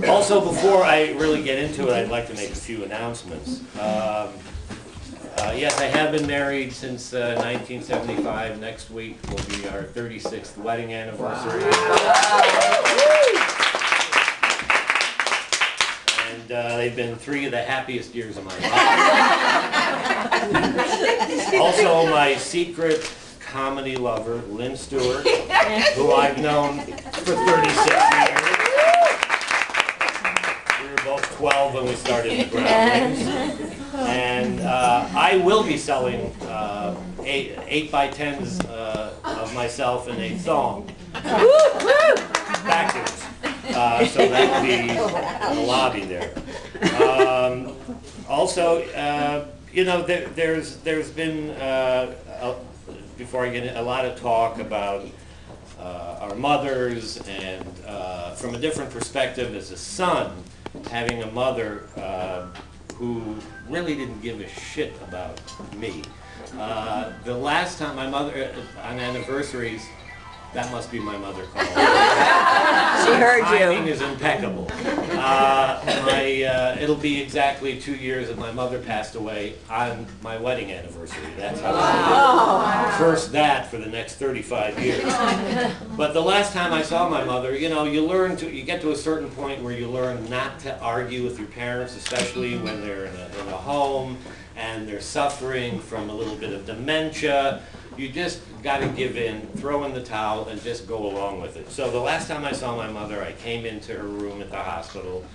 Also, before I really get into it, I'd like to make a few announcements. Yes, I have been married since 1975. Next week will be our 36th wedding anniversary. And they've been 3 of the happiest years of my life. Also, my secret comedy lover, Lynn Stewart, who I've known for 36 years. We were both 12 when we started the Groundlings. And I will be selling 8x10s of myself in a thong. Backwards. So that will be in the lobby there. Also, you know, there's been, before I get in, a lot of talk about our mothers, and from a different perspective as a son, having a mother who really didn't give a shit about me. The last time my mother, on anniversaries, that must be my mother calling. She heard you. Timing is impeccable. It'll be exactly 2 years that my mother passed away on my wedding anniversary. That's how I first that for the next 35 years. But the last time I saw my mother, you know, you get to a certain point where you learn not to argue with your parents, especially when they're in a home and they're suffering from a little bit of dementia. You just got to give in, throw in the towel, and just go along with it. So the last time I saw my mother, I came into her room at the hospital.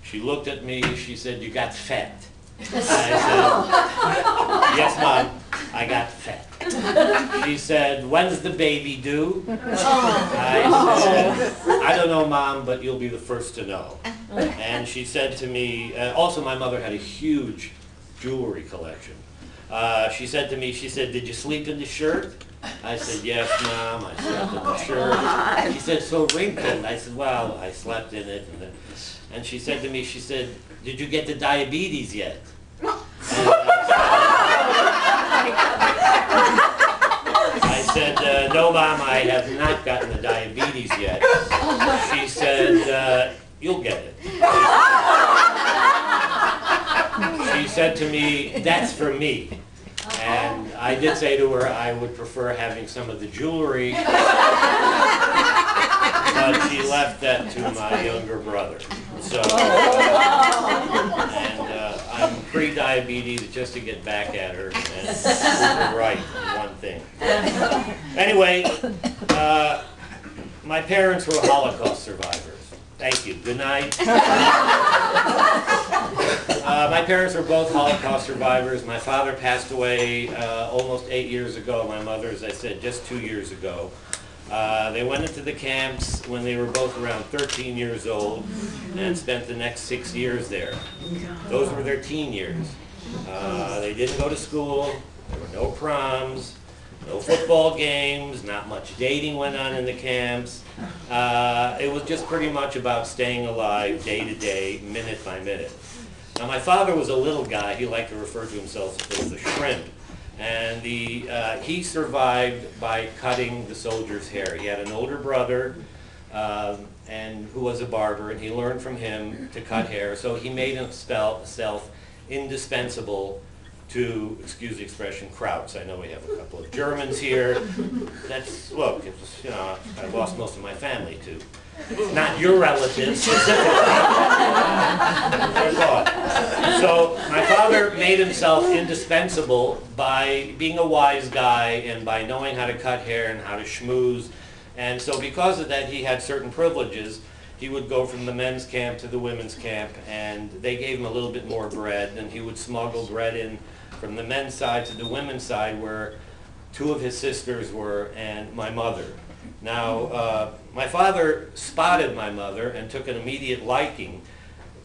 She looked at me, she said, "You got fat." I said, "Yes, Mom, I got fat." She said, "When's the baby due?" I said, "I don't know, Mom, but you'll be the first to know." And she said to me, also my mother had a huge jewelry collection. She said to me, she said, "Did you sleep in the shirt?" I said, "Yes, Mom, I slept in the shirt." She said, "So wrinkled." I said, "Well, I slept in it." And she said to me, she said, "Did you get the diabetes yet?" I said, "No, Mom, I have not gotten the diabetes yet." She said, "You'll get it." She said to me, "That's for me." And I did say to her I would prefer having some of the jewelry, but she left that to my younger brother. So, I'm pre-diabetes just to get back at her and prove her right on one thing. Anyway, my parents were Holocaust survivors. Thank you. Good night. My parents were both Holocaust survivors. My father passed away almost 8 years ago. My mother, as I said, just 2 years ago. They went into the camps when they were both around 13 years old and spent the next 6 years there. Those were their teen years. They didn't go to school. There were no proms, no football games, not much dating went on in the camps. It was just pretty much about staying alive day to day, minute by minute. Now my father was a little guy. He liked to refer to himself as the shrimp. And he survived by cutting the soldiers' hair. He had an older brother and who was a barber, and he learned from him to cut hair. So he made himself indispensable to, excuse the expression, krauts. I know we have a couple of Germans here. That's, look, it was, you know, I lost most of my family too. Not your relatives specifically. So my father made himself indispensable by being a wise guy and by knowing how to cut hair and how to schmooze. And so because of that, he had certain privileges. He would go from the men's camp to the women's camp, and they gave him a little bit more bread, and he would smuggle bread in from the men's side to the women's side, where 2 of his sisters were and my mother. Now, my father spotted my mother and took an immediate liking,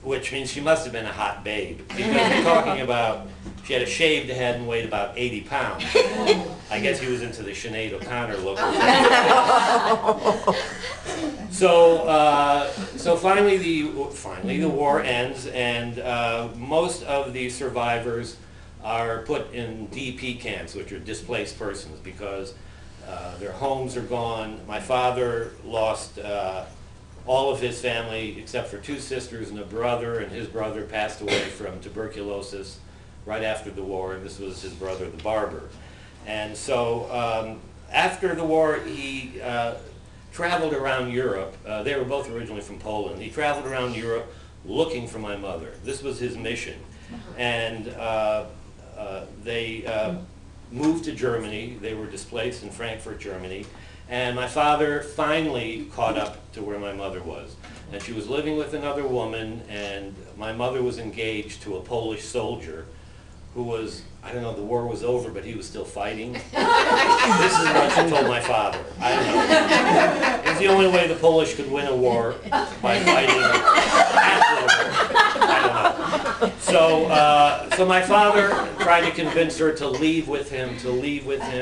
which means she must have been a hot babe, because we're talking about, she had a shaved head and weighed about 80 pounds. I guess he was into the Sinead O'Connor look. So finally the war ends, and most of the survivors are put in DP camps, which are displaced persons, because Their homes are gone. My father lost all of his family except for 2 sisters and a brother, and his brother passed away from tuberculosis right after the war, and this was his brother, the barber. And so after the war, he traveled around Europe. They were both originally from Poland. He traveled around Europe looking for my mother. This was his mission. And they moved to Germany. They were displaced in Frankfurt, Germany. And my father finally caught up to where my mother was. And she was living with another woman, and my mother was engaged to a Polish soldier who was, I don't know, the war was over, but he was still fighting. This is what she told my father. I don't know. It was the only way the Polish could win a war, by fighting after the war. I don't know. So my father tried to convince her to leave with him,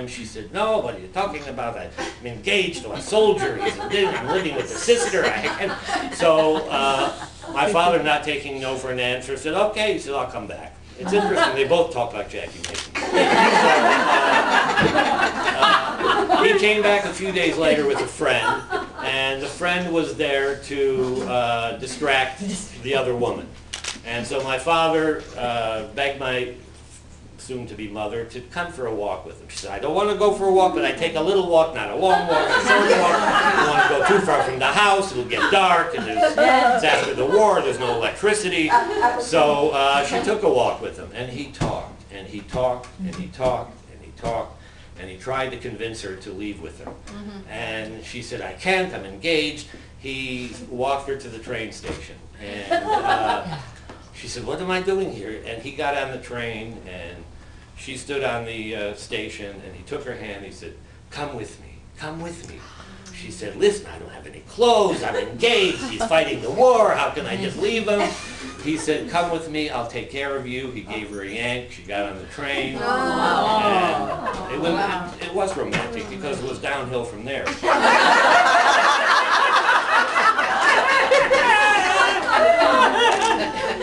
She said, no, what are you talking about? I'm engaged to a soldier. I'm living with a sister. So my father, not taking no for an answer, said, okay. He said, I'll come back. It's interesting, they both talk like Jackie Mason. He came back a few days later with a friend, and the friend was there to distract the other woman. And so my father begged my soon-to-be mother to come for a walk with him. She said, I don't want to go for a walk, but I take a little walk, not a long walk, a short walk. I don't want to go too far from the house, it'll get dark, and it's after the war, there's no electricity. So she took a walk with him, and he talked, and he talked, and he talked, and he talked, and he tried to convince her to leave with him. And she said, I can't, I'm engaged. He walked her to the train station, and she said, what am I doing here? And he got on the train, and she stood on the station, and he took her hand. He said, come with me, come with me. She said, listen, I don't have any clothes, I'm engaged, he's fighting the war, how can I just leave him? He said, come with me, I'll take care of you. He gave her a yank, she got on the train, and it was romantic because it was downhill from there.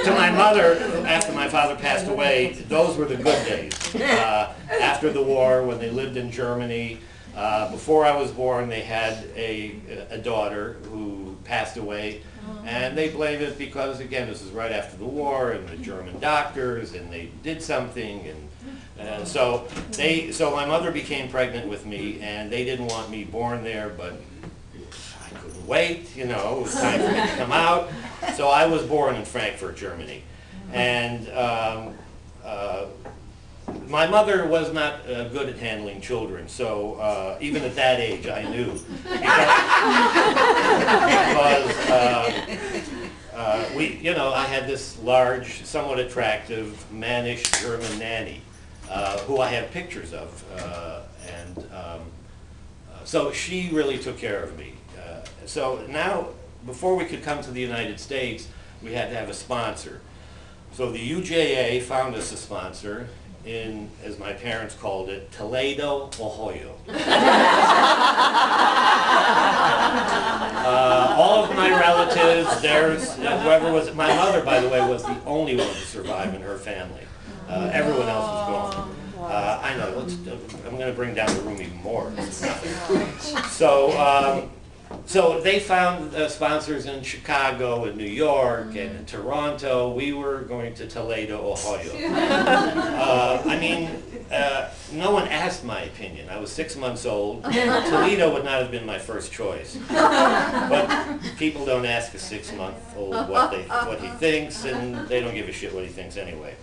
To my mother, after my father passed away, those were the good days. After the war, when they lived in Germany, before I was born, they had a daughter who passed away, and they blamed it because, again, this was right after the war, and the German doctors, and they did something, and so my mother became pregnant with me, and they didn't want me born there, but I couldn't wait, you know, it was time for me to come out. So I was born in Frankfurt, Germany, and my mother was not good at handling children, so even at that age I knew, because I had this large, somewhat attractive, mannish German nanny, who I have pictures of, so she really took care of me. So now, before we could come to the United States, we had to have a sponsor. So the UJA found us a sponsor in, as my parents called it, Toledo, Ohio. All of my relatives, whoever was, my mother, by the way, was the only one to survive in her family. Everyone else was gone. I know, I'm going to bring down the room even more. So they found sponsors in Chicago and New York and in Toronto. We were going to Toledo, Ohio. No one asked my opinion. I was 6 months old. Toledo would not have been my first choice. But people don't ask a 6-month-old what he thinks, and they don't give a shit what he thinks anyway.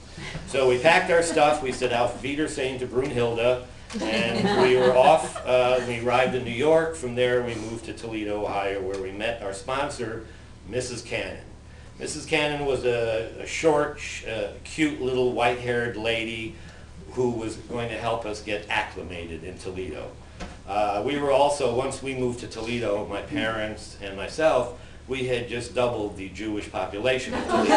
So we packed our stuff. We said Auf Wiedersehen to Brunhilde. And we were off. We arrived in New York. From there, we moved to Toledo, Ohio, where we met our sponsor, Mrs. Cannon. Mrs. Cannon was a short, cute little white-haired lady who was going to help us get acclimated in Toledo. We were also, once we moved to Toledo, my parents and myself, we had just doubled the Jewish population of Toledo.